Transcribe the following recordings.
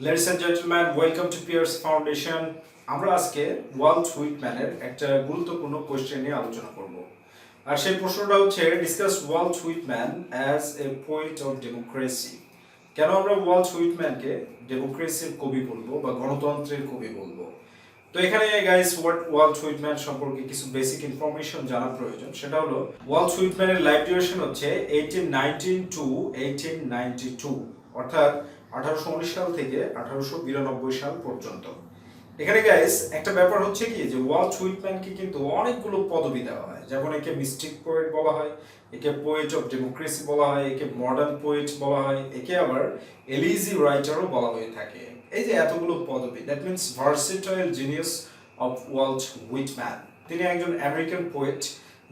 Ladies and gentlemen, welcome to PRC Foundation. আমরা আজকে Walt হুইটম্যানের একটা গুরুত্বপূর্ণ কোশ্চেন নিয়ে আলোচনা করব। আর সেই প্রশ্নটা হচ্ছে discuss Walt Whitman as a poet of democracy. কেন আমরা ওয়াল্ট হুইটম্যানকে ডেমোক্রেসির কবি বলবো বা গণতন্ত্রের কবি বলবো? তো এখানে গাইস ওয়াল্ট হুইটম্যান সম্পর্কে কিছু বেসিক ইনফরমেশন জানা প্রয়োজন। সেটা হলো ওয়াল্ট হুইটম্যানের লাইফ ডিউরেশন হচ্ছে 1819 টু 1892, অর্থাৎ 1819 সাল থেকে 1892 সাল পর্যন্ত। এখানে গাইস একটা ব্যাপার হচ্ছে কি যে ওয়াল্ট হুইটম্যানকে কিন্তু অনেকগুলো পদবি দেওয়া হয়, যেমন একে মিস্টিক পোয়েট বলা হয়, একে পোয়েট অফ ডেমোক্রেসি বলা হয়, একে মডার্ন পোয়েট বলা হয়, একে আবার এলিজি রাইটারও বলা হয়ে থাকে। এই যে এতগুলো পদবি, that means versatile genius of Walt Whitman. তিনি একজন আমেরিকান পোয়েট।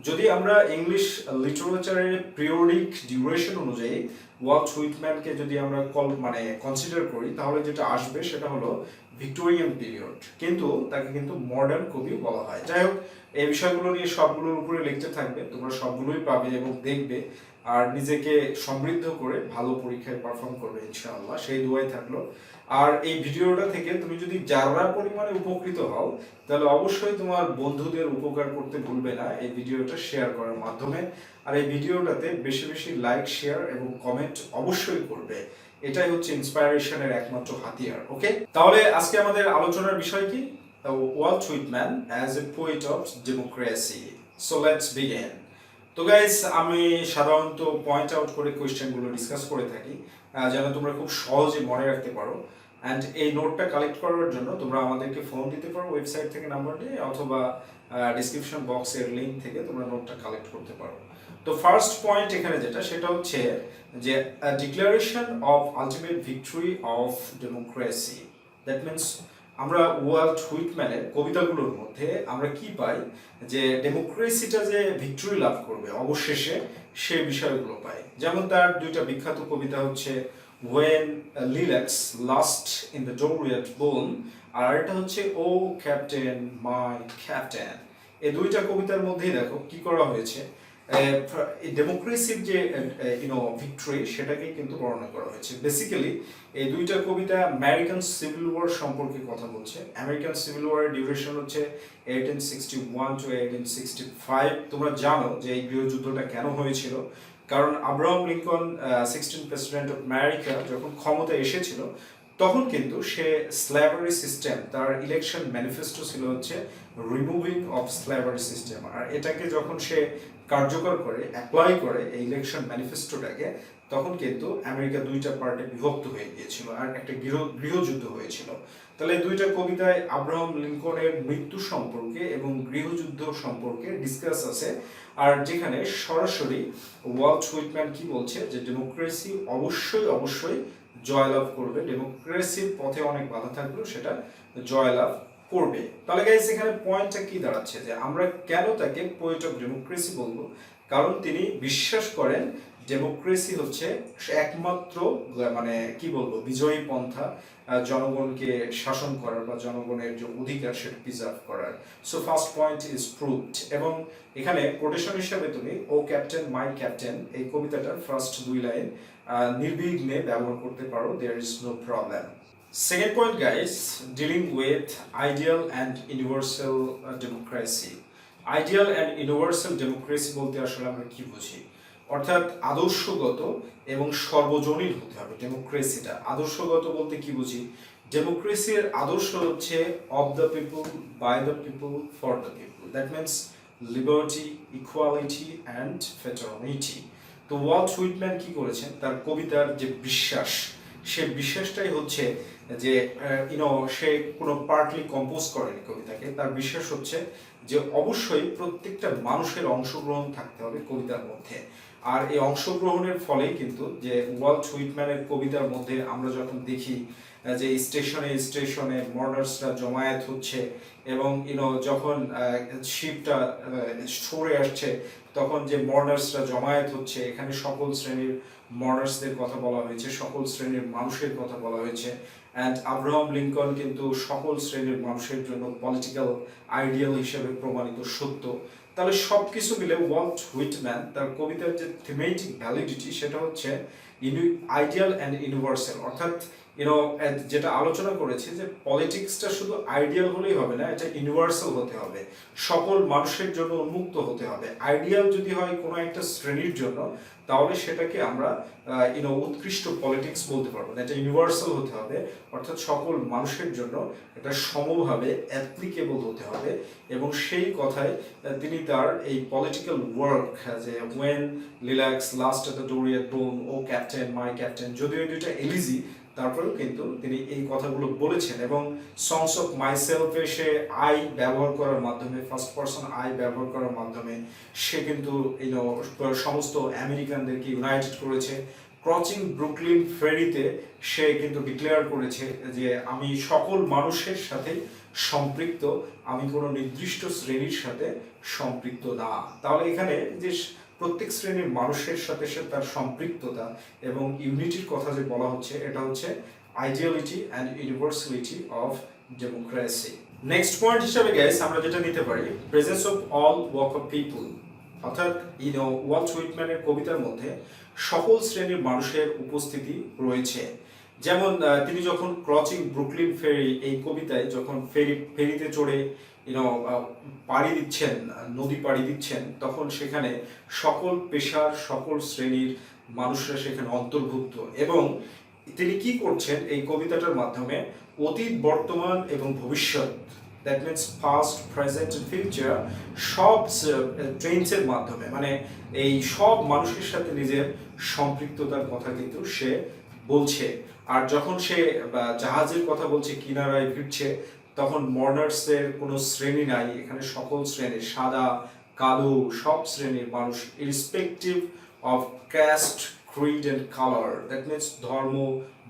যদি আমরা ইংলিশ লিটারেচারের পিরিয়ডিক ডিউরেশন অনুযায়ী ওয়াল্ট হুইটম্যানকে যদি আমরা কনসিডার করি, তাহলে যেটা আসবে সেটা হলো ভিক্টোরিয়ান পিরিয়ড, কিন্তু তাকে কিন্তু মডার্ন কবি বলা হয়। যাই হোক, এই বিষয়গুলো নিয়ে সবগুলোর উপরে লেকচার থাকবে, তোমরা সবগুলোই পাবে এবং দেখবে, আর নিজেকে সমৃদ্ধ করে ভালো পরীক্ষায় পারফর্ম করবে ইনশাআল্লাহ, সেই দোয়াই থাকলো। আর এই ভিডিওটা থেকে তুমি যদি যারা পরিমাণে উপকৃত হও, তাহলে অবশ্যই তোমার বন্ধুদের উপকার করতে ভুলবে না এই ভিডিওটা শেয়ার করার মাধ্যমে। আর এই ভিডিওটাতে বেশি বেশি লাইক, শেয়ার এবং কমেন্ট অবশ্যই করবে। এটাই হচ্ছে ইন্সপাইরেশনের একমাত্র হাতিয়ার। ওকে, তাহলে আজকে আমাদের আলোচনার বিষয় কি? Walt Whitman as a poet of democracy. So let's begin. তো গাইস, আমি সাধারণত পয়েন্ট আউট করে কোয়েশ্চেনগুলো ডিসকাস করে থাকি, যেন তোমরা খুব সহজে মনে রাখতে পারো। অ্যান্ড এই নোটটা কালেক্ট করার জন্য তোমরা আমাদেরকে ফোন দিতে পারো ওয়েবসাইট থেকে নাম্বার নিয়ে, অথবা ডিসক্রিপশন বক্সের লিঙ্ক থেকে তোমরা নোটটা কালেক্ট করতে পারো। তো ফার্স্ট পয়েন্ট এখানে যেটা, সেটা হচ্ছে যে declaration of ultimate victory of democracy. That means আমরা ওয়াল্ট হুইটম্যানের কবিতাগুলোর মধ্যে আমরা কি পাই, যে ডেমোক্রেসিটা যে ভিক্টরি লাভ করবে অবশেষে, সে বিষয়গুলো পাই। যেমন তার দুইটা বিখ্যাত কবিতা হচ্ছে When Lilacs Last in the Dorian Bone, আর এটা হচ্ছে ও ক্যাপ্টেন মাই ক্যাপ্টেন। এই দুইটা কবিতার মধ্যেই দেখো কি করা হয়েছে, ডেমোক্রেসির যে ভিক্টরি, সেটাকে কিন্তু বর্ণনা করা হয়েছে। বেসিক্যালি এই দুইটা কবিতা আমেরিকান সিভিল ওয়ার সম্পর্কে কথা বলছে। আমেরিকান সিভিল ওয়ারের ডিউরেশন হচ্ছে 1861 টু 1865। তোমরা জানো যে এই গৃহযুদ্ধটা কেন হয়েছিল, কারণ Abraham Lincoln 16th president of America যখন ক্ষমতা এসেছিল, তখন কিন্তু সে স্ল্যাভারি সিস্টেম, তার ইলেকশন ম্যানিফেস্টো ছিল হচ্ছে রিমুভিং অফ স্ল্যাভারি সিস্টেম। আর এটাকে যখন সে কার্যকর করে, অ্যাপ্লাই করে এই ইলেকশন ম্যানিফেস্টোটাকে, তখন কিন্তু আমেরিকা দুইটা পার্টে বিভক্ত হয়ে গিয়েছিল আর একটা গৃহযুদ্ধ হয়েছিল। তাহলে এই দুইটা কবিতায় আব্রাহাম লিঙ্কনের মৃত্যু সম্পর্কে এবং গৃহযুদ্ধ সম্পর্কে ডিসকাস আছে। আর যেখানে সরাসরি ওয়াল্ট হুইটম্যান কি বলছে, যে ডেমোক্রেসি অবশ্যই অবশ্যই জয়লাভ করবে, ডেমোক্রেসির পথে অনেক বাধা থাকলেও সেটা জয়লাভ করবে। তাহলে গাইস, এখানে পয়েন্টটা কি দাঁড়াচ্ছে, যে আমরা কেন তাকে পোয়েট অফ ডেমোক্রেসি বলবো? কারণ তিনি বিশ্বাস করেন ডেমোক্রেসি হচ্ছে একমাত্র বিজয়ী পন্থা জনগণকে শাসন করার বা জনগণের যে অধিকার সেটা প্রিজার্ভ করার। So first point is proved. এবং এখানে কোটেশন হিসাবে তুমি ও ক্যাপ্টেন মাই ক্যাপ্টেন এই কবিতাটার ফার্স্ট দুই লাইন নির্বিঘ্নে ব্যবহার করতে পারো, there is no problem. Second point guys, dealing with ideal and universal democracy. Ideal and universal democracy বলতে আসলে আমরা কি বুঝি? অর্থাৎ আদর্শগত এবং সর্বজনীন হতে হবে ডেমোক্রেসিটা। আদর্শগত বলতে কি বুঝি? ডেমোক্রেসির আদর্শ হচ্ছে of the people, by the people, for the people. That means liberty, equality and fraternity. তো ওয়াল্ট হুইটম্যান কি করেছেন, তার কবিতার যে বিশ্বাস, সে বিশ্বাসটাই হচ্ছে যে সে কোনো পার্টলি কম্পোজ করেনি কবিতাকে। তার বিশ্বাস হচ্ছে যে অবশ্যই প্রত্যেকটা মানুষের অংশগ্রহণ থাকতে হবে কবিতার মধ্যে। আর এই অংশগ্রহণের ফলেই কিন্তু যে ওয়াল্ট হুইটম্যানের কবিতার মধ্যে আমরা যখন দেখি যে স্টেশনে স্টেশনে মর্ডার্সরা জমায়েত হচ্ছে, এবং যখন শিপটা সরে আসছে, তখন যে মর্ডার্সরা জমায়েত হচ্ছে, এখানে সকল শ্রেণীর মর্ডার্সদের কথা বলা হয়েছে, সকল শ্রেণীর মানুষের কথা বলা হয়েছে। অ্যান্ড আব্রাহাম লিঙ্কন কিন্তু সকল শ্রেণীর মানুষের জন্য পলিটিক্যাল আইডিয়াল হিসেবে প্রমাণিত সত্য। তাহলে সব কিছু মিলে ওয়াল্ট হুইটম্যান তার কবিতার যে থিমেটিক ভ্যালিডিটি, সেটা হচ্ছে আইডিয়াল অ্যান্ড ইউনিভার্সাল। অর্থাৎ যেটা আলোচনা করেছি যে পলিটিক্সটা শুধু আইডিয়াল হলেই হবে না, এটা ইউনিভার্সাল হতে হবে, সকল মানুষের জন্য উন্মুক্ত হতে হবে। আইডিয়াল যদি হয় কোনো একটা শ্রেণীর জন্য, তাহলে সেটাকে আমরা উৎকৃষ্ট পলিটিক্স বলতে পারবো না। এটা ইউনিভার্সাল হতে হবে, অর্থাৎ সকল মানুষের জন্য এটা সমভাবে অ্যাপ্লিকেবল হতে হবে। এবং সেই কথায় তিনি তার এই পলিটিক্যাল ওয়ার্ক যে when lilacs last at the dooryard bloom, O captain my captain, যদিও দুইটা এলিজি, তারপরেও কিন্তু তিনি এই কথাগুলো বলেছেন। এবং সংস অফ মাইসেলফে সে আই ব্যবহার করার মাধ্যমে, ফার্স্ট পারসন আই ব্যবহার করার মাধ্যমে সে কিন্তু সমস্ত আমেরিকানদেরকে ইউনাইটেড করেছে। ক্রচিং ব্রুকলিন ফেরিতে সে কিন্তু ডিক্লেয়ার করেছে যে আমি সকল মানুষের সাথে সম্পৃক্ত, আমি কোনো নির্দিষ্ট শ্রেণীর সাথে সম্পৃক্ত না। তাহলে এখানে যে প্রত্যেক শ্রেণীর মানুষের সাথে সে তার সম্পৃক্ততা এবং ইউনিটির কথা যে বলা হচ্ছে, এটা হচ্ছে ideality and universality of democracy. Next point হিসাবে গাইস আমরা যেটা নিতে পারি, presence of all walk of people, অর্থাৎ ওয়াল্ট হুইটম্যানের কবিতার মধ্যে সকল শ্রেণীর মানুষের উপস্থিতি রয়েছে। যেমন তিনি যখন ক্রচিং ব্রুকলিন ফেরি এই কবিতায় যখন ফেরিতে চড়ে পাড়ি দিচ্ছেন, নদী পাড়ি দিচ্ছেন, তখন সেখানে সকল পেশার সকল শ্রেণীর মানুষরা সেখানে অন্তর্ভুক্ত। এবং তিনি কি করছেন এই কবিতাটার মাধ্যমে, অতীত, বর্তমান এবং ভবিষ্যৎ, that means past, present, future, সব ট্রেন্ডসের মাধ্যমে, মানে এই সব মানুষের সাথে নিজের সম্পৃক্ততার কথা কিন্তু সে বলছে। আর যখন সে জাহাজের কথা বলছে, কিনারায় ভিড়ছে, তখন মর্নার্সের কোনো শ্রেণী নাই, এখানে সকল শ্রেণীর, সাদা কালো সব শ্রেণীর মানুষ, irrespective of caste, creed and colour, that means ধর্ম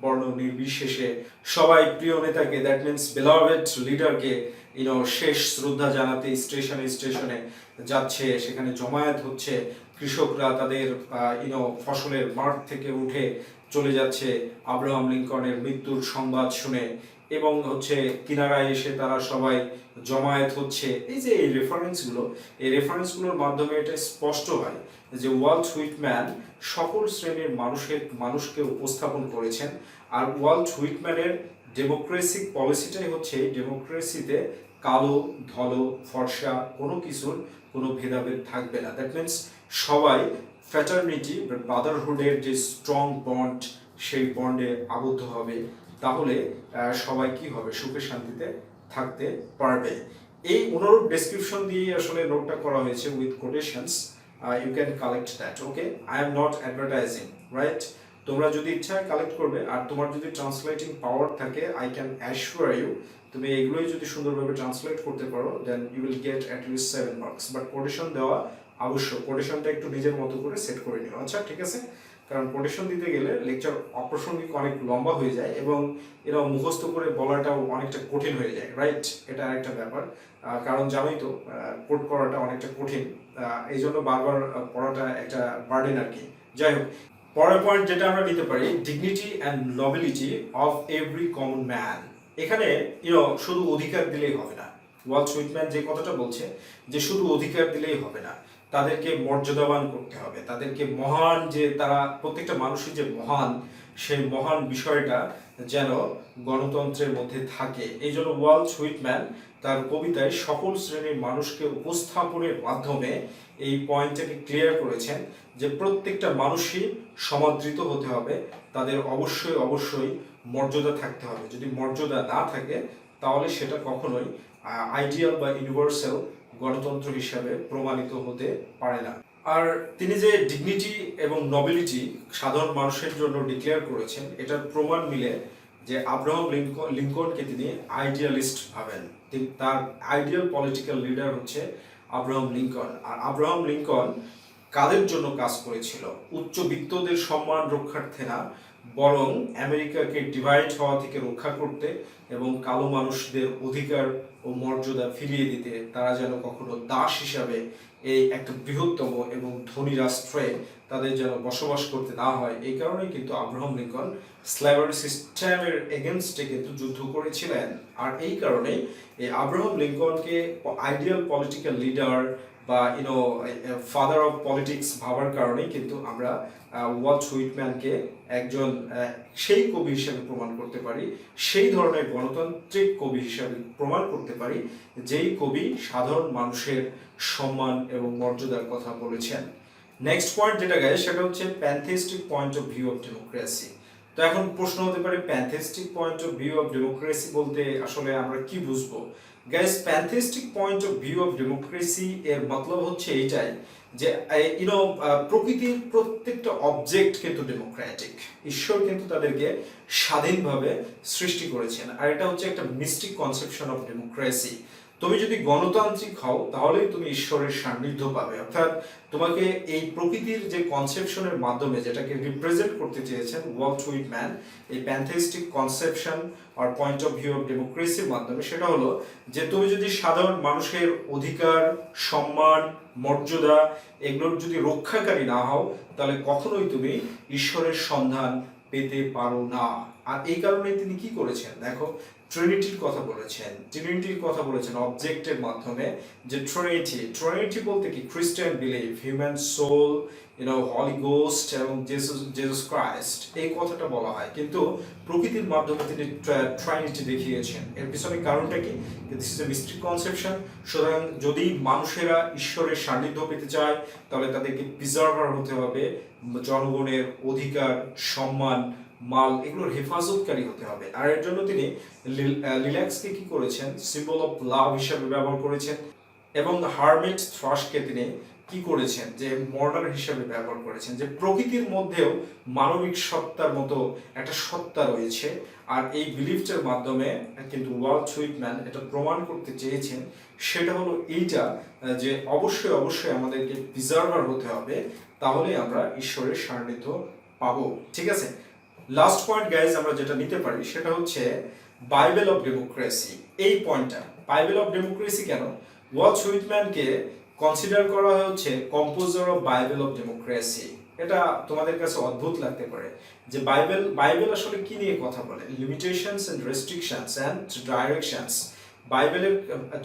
বর্ণ নির্বিশেষে সবাই প্রিয় নেতাকে, দ্যাট মিনস বেলাভেড লিডারকে শেষ শ্রদ্ধা জানাতে স্টেশনে স্টেশনে যাচ্ছে, সেখানে জমায়েত হচ্ছে। কৃষকরা তাদের ফসলের মাঠ থেকে উঠে চলে যাচ্ছে আব্রাহাম লিঙ্কনের মৃত্যুর সংবাদ শুনে, এবং কিনারায় এসে তারা সবাই জমায়েত হচ্ছে। এই যে এই রেফারেন্সগুলোর মাধ্যমে এটা স্পষ্ট হয় যে ওয়াল্ট হুইটম্যান সকল শ্রেণীর মানুষকে উপস্থাপন করেছেন। আর ওয়াল্ট হুইটম্যানের ডেমোক্রেসিক পলিসিটাই হচ্ছে, ডেমোক্রেসিতে কালো ধলো ফর্সা কোনো কিছুর কোনো ভেদাভেদ থাকবে না। দ্যাট মিনস সবাই ফ্র্যাটার্নিটি ব্রাদারহুডের যে স্ট্রং বন্ড, সেই বন্ডে আবদ্ধ হবে, তাহলে সবাই কি হবে, সুখে শান্তিতে থাকতে পারবে। এই অনুরূপ ডেসক্রিপশন দিয়ে আসলে নোটটা করা হয়েছে with quotations. You can collect that, okay. I am not advertising, right? তোমরা যদি ইচ্ছা কালেক্ট করবে, আর তোমার যদি ট্রান্সলেটিং পাওয়ার থাকে, আই ক্যান অ্যাসিওর ইউ, তুমি এগুলোই যদি সুন্দরভাবে ট্রান্সলেট করতে পারো, then you will get at least 7 marks. But quotation দেওয়া আবশ্যক, কোটেশনটা একটু নিজের মতো করে সেট করে নিও, আচ্ছা ঠিক আছে? কারণ কোটেশন দিতে গেলে লেকচার অপ্রাসঙ্গিক অনেক লম্বা হয়ে যায়, এবং এরা মুখস্থ করে বলাটাও অনেকটা কঠিন হয়ে যায়, রাইট? এটা একটা ব্যাপার, কারণ জানোই তো কোট করাটা অনেকটা কঠিন, এই জন্য বারবার পড়াটা একটা বার্ডেন আর কি। যাই হোক, পরের পয়েন্ট যেটা আমরা নিতে পারি, dignity and nobility of every common man. এখানে শুধু অধিকার দিলেই হবে না। ওয়াল্ট হুইটম্যান যে কথাটা বলছে যে শুধু অধিকার দিলেই হবে না, তাদেরকে মর্যাদাবান করতে হবে, তাদেরকে মহান, যে তারা প্রত্যেকটা মানুষই যে মহান, সেই মহান বিষয়টা যেন গণতন্ত্রের মধ্যে থাকে। এই জন্য ওয়াল্ট হুইটম্যান তার কবিতায় সকল শ্রেণীর মানুষকে উপস্থাপনের মাধ্যমে এই পয়েন্টটাকে ক্লিয়ার করেছেন যে প্রত্যেকটা মানুষই সমাদৃত হতে হবে, তাদের অবশ্যই অবশ্যই মর্যাদা থাকতে হবে। যদি মর্যাদা না থাকে, তাহলে সেটা কখনোই আইডিয়াল বা ইউনিভার্সাল গণতন্ত্র হিসাবে প্রমাণিত হতে পারে না। আর তিনি যে ডিগনিটি এবং নবেলিটি সাধারণ মানুষের জন্য ডিক্লেয়ার করেছেন, এটার প্রমাণ মিলে যে আব্রাহাম লিঙ্কনকে তিনি আইডিয়ালিস্ট ভাবেন। তার আইডিয়াল পলিটিক্যাল লিডার হচ্ছে আব্রাহাম লিঙ্কন। আর আব্রাহাম লিঙ্কন কাদের জন্য কাজ করেছিল? উচ্চবিত্তদের সম্মান রক্ষার্থে না, বরং আমেরিকাকে ডিভাইড হওয়া থেকে রক্ষা করতে এবং কালো মানুষদের অধিকার ও মর্যাদা ফিরিয়ে দিতে, তারা যেন কখনো দাস হিসাবে এই একটা বৃহত্তম এবং ধনী রাষ্ট্রে তাদের যেন বসবাস করতে না হয়, এই কারণেই কিন্তু আব্রাহাম লিঙ্কন স্ল্যাভারি সিস্টেমের এগেনস্টে কিন্তু যুদ্ধ করেছিলেন। আর এই কারণেই এই আব্রাহাম লিঙ্কনকে আইডিয়াল পলিটিক্যাল লিডার বা ফাদার অফ পলিটিক্স ভাবার কারণেই কিন্তু আমরা ওয়াল্ট হুইটম্যানকে একজন সেই কবি হিসেবে প্রমাণ করতে পারি, সেই ধরনের গণতান্ত্রিক কবি হিসেবে প্রমাণ করতে পারি যেই কবি সাধারণ মানুষের সম্মান এবং মর্যাদার কথা বলেছেন। নেক্সট পয়েন্ট যেটা গাইজ, সেটা হচ্ছে pantheistic point of view of democracy. তো এখন প্রশ্ন হতে পারে pantheistic point of view of democracy বলতে আসলে আমরা কি বুঝবো? Guys, pantheistic point of view of democracy এর মতলব হচ্ছে এইটাই যে প্রকৃতির প্রত্যেকটা অবজেক্ট কিন্তু ডেমোক্রেটিক। ঈশ্বর কিন্তু তাদেরকে স্বাধীনভাবে সৃষ্টি করেছেন, আর এটা হচ্ছে একটা মিস্টিক কনসেপশন অফ ডেমোক্রেসি। তুমি যদি গণতান্ত্রিক হও তাহলেই তুমি ঈশ্বরের সান্নিধ্য পাবে, অর্থাৎ তোমাকে এই প্রকৃতির যে কনসেপশনের মাধ্যমে যেটাকে রিপ্রেজেন্ট করতে চেয়েছেন ওয়াল্ট হুইটম্যান এই প্যানথেইস্টিক কনসেপশন আর পয়েন্ট অফ ভিউ অফ ডেমোক্রেসির মাধ্যমে, সেটা হলো যে তুমি যদি সাধারণ মানুষের অধিকার, সম্মান, মর্যাদা এগুলোর যদি রক্ষাকারী না হও, তাহলে কখনোই তুমি ঈশ্বরের সন্ধান পেতে পারো না। আর এই কারণে তিনি কি করেছেন দেখো, ট্রিনিটির কথা বলেছেন অবজেক্টের মাধ্যমে, যে ট্রিনিটি বলতে কি খ্রিস্টান বিলিভ, হিউম্যান সোল, হলি গোস্ট এবং জেসাস ক্রাইস্ট, এই কথাটা বলা হয়, কিন্তু প্রকৃতির মাধ্যমে তিনি ট্রিনিটি দেখিয়েছেন। এর পিছনে কারণটা কি? This is a mystic conception. সুতরাং যদি মানুষেরা ঈশ্বরের সান্নিধ্য পেতে চায় তাহলে তাদেরকে প্রিজার্ভার হতে হবে, জনগণের অধিকার, সম্মান, মাল এগুলোর হেফাজতকারী হতে হবে। আর এর জন্য তিনি লিল্যাক্সকে কি করেছেন, সিম্বল অফ লাভ হিসাবে ব্যবহার করেছেন, এবং হারমিট থ্রাশকে তিনি কি করেছেন, যে মডার হিসাবে ব্যবহার করেছেন, যে প্রকৃতির মধ্যেও মানবিক সত্তার মতো একটা সত্তা রয়েছে। আর এই বিলিফটার মাধ্যমে কিন্তু ওয়াল্ট হুইটম্যান এটা প্রমাণ করতে চেয়েছেন, সেটা হলো এইটা যে অবশ্যই আমাদেরকে প্রিজার্ভার হতে হবে, তাহলে আমরা ঈশ্বরের সান্নিধ্য পাবো। ঠিক আছে, লাস্ট পয়েন্ট গাইজ আমরা যেটা নিতে পারি সেটা হচ্ছে বাইবেল অফ ডেমোক্রেসি। এই পয়েন্টটা, বাইবেল অফ ডেমোক্রেসি কেন? ওয়াল্ট হুইটম্যানকে কনসিডার করা হচ্ছে composer of Bible of democracy. এটা তোমাদের কাছে অদ্ভুত লাগতে পারে যে বাইবেল আসলে কি নিয়ে কথা বলে, limitations and restrictions and directions. বাইবেলের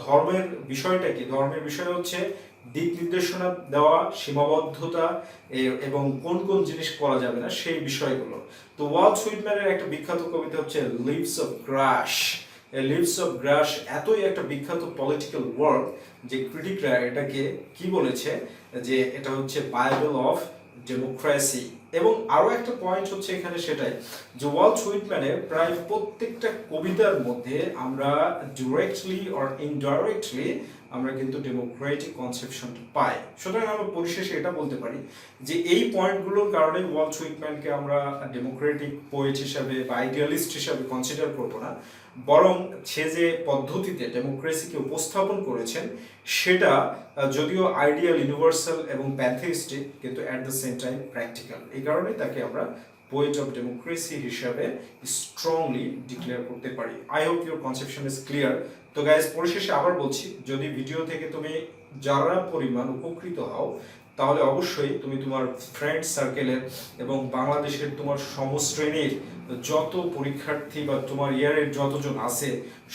ধর্মের বিষয়টা কি? ধর্মের বিষয় হচ্ছে দিক নির্দেশনা দেওয়া, সীমাবদ্ধতা এবং কোন কোন জিনিস করা যাবে না সেই বিষয়গুলো। তো ওয়াল্ট হুইটম্যানের একটা বিখ্যাত কবিতা হচ্ছে leaves of grass. Leaves of grass এতই একটা বিখ্যাত পলিটিক্যাল ওয়ার্ক যে ক্রিটিকরা এটাকে কি বলেছে, যে এটা হচ্ছে বাইবেল অফ ডেমোক্রেসি। এবং আরো একটা পয়েন্ট হচ্ছে এখানে সেটাই যে ওয়াল্ট হুইটম্যানের প্রায় প্রত্যেকটা কবিতার মধ্যে আমরা ডিরেক্টলি অর ইনডাইরেক্টলি আমরা কিন্তু ডেমোক্রেটিক কনসেপশনটা পাই। সুতরাং আমরা পরিশেষে এটা বলতে পারি যে এই পয়েন্টগুলোর কারণে ওয়াল্ট হুইটম্যানকে আমরা ডেমোক্রেটিক পোয়েট হিসাবে বা আইডিয়ালিস্ট হিসাবে কনসিডার করবো না, বরং সে যে পদ্ধতিতে ডেমোক্রেসিকে উপস্থাপন করেছেন সেটা যদিও আইডিয়াল, ইউনিভার্সাল এবং প্যানথেইস্টিক, কিন্তু at the same time practical. এই কারণে তাকে আমরা পোয়েট অফ ডেমোক্রেসি হিসাবে স্ট্রংলি ডিক্লেয়ার করতে পারি। I hope your conception is clear. তো গাইজ, পরিশেষে আবার বলছি, যদি ভিডিও থেকে তুমি যারা পরিমাণ উপকৃত হও তাহলে অবশ্যই তুমি তোমার ফ্রেন্ড সার্কেলের এবং বাংলাদেশের তোমার সমশ্রেণীর যত পরীক্ষার্থী বা তোমার ইয়ারের যতজন আছে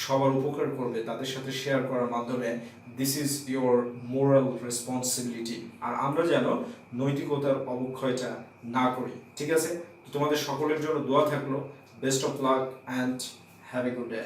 সবার উপকার করবে, তাদের সাথে শেয়ার করার মাধ্যমে this is your moral responsibility. আর আমরা যেন নৈতিকতার অবক্ষয়টা না করি। ঠিক আছে, তোমাদের সকলের জন্য দোয়া থাকলো। Best of luck and have a good day.